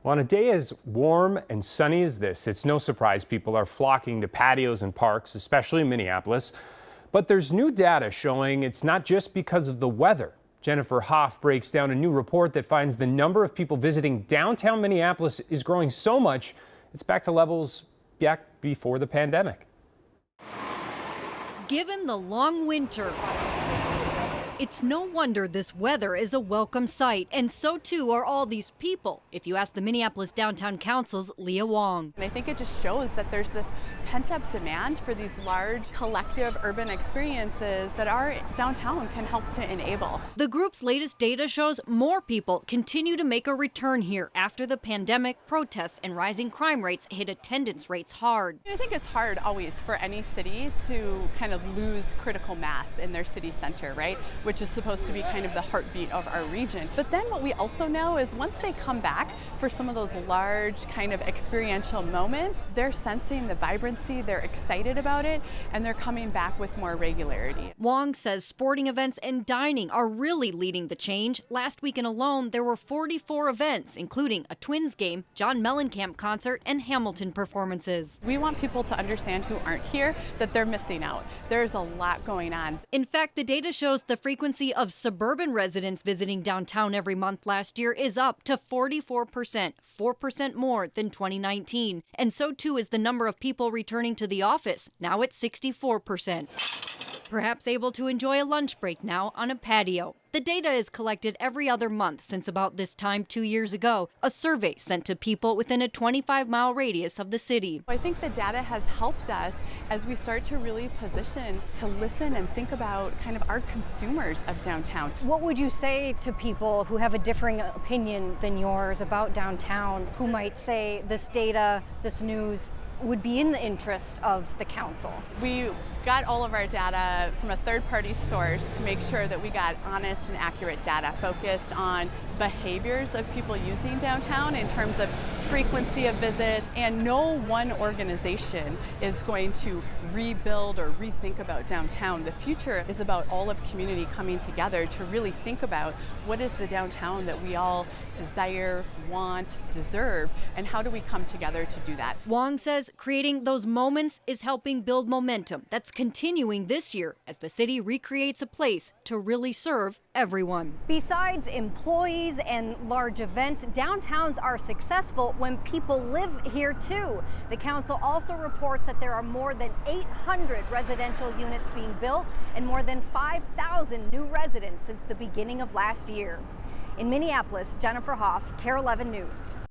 Well, on a day as warm and sunny as this, it's no surprise people are flocking to patios and parks, especially in Minneapolis. But there's new data showing it's not just because of the weather. Jennifer Hoff breaks down a new report that finds the number of people visiting downtown Minneapolis is growing so much, it's back to levels back before the pandemic. Given the long winter, it's no wonder this weather is a welcome sight, and so too are all these people, if you ask the Minneapolis Downtown Council's Leah Wong. And I think it just shows that there's this pent-up demand for these large collective urban experiences that our downtown can help to enable. The group's latest data shows more people continue to make a return here after the pandemic, protests, and rising crime rates hit attendance rates hard. I think it's hard always for any city to kind of lose critical mass in their city center, right? Which is supposed to be kind of the heartbeat of our region. But then what we also know is once they come back for some of those large kind of experiential moments, they're sensing the vibrancy, they're excited about it, and they're coming back with more regularity. Wong says sporting events and dining are really leading the change. Last weekend alone, there were 44 events, including a Twins game, John Mellencamp concert, and Hamilton performances. We want people to understand who aren't here that they're missing out. There's a lot going on. In fact, the data shows the frequency of suburban residents visiting downtown every month last year is up to 44%, 4% more than 2019. And so too is the number of people returning to the office, now at 64%. Perhaps able to enjoy a lunch break now on a patio. The data is collected every other month since about this time 2 years ago, a survey sent to people within a 25-mile radius of the city. I think the data has helped us as we start to really position to listen and think about kind of our consumers of downtown. What would you say to people who have a differing opinion than yours about downtown, who might say this data, this news, would be in the interest of the council? We got all of our data from a third-party source to make sure that we got honest and accurate data focused on behaviors of people using downtown in terms of frequency of visits, and no one organization is going to rebuild or rethink about downtown. The future is about all of community coming together to really think about what is the downtown that we all desire, want, deserve, and how do we come together to do that. Wong says creating those moments is helping build momentum that's continuing this year as the city recreates a place to really serve everyone. Besides employees and large events, downtowns are successful when people live here too. The council also reports that there are more than 800 residential units being built and more than 5,000 new residents since the beginning of last year. In Minneapolis, Jennifer Hoff, KARE 11 News.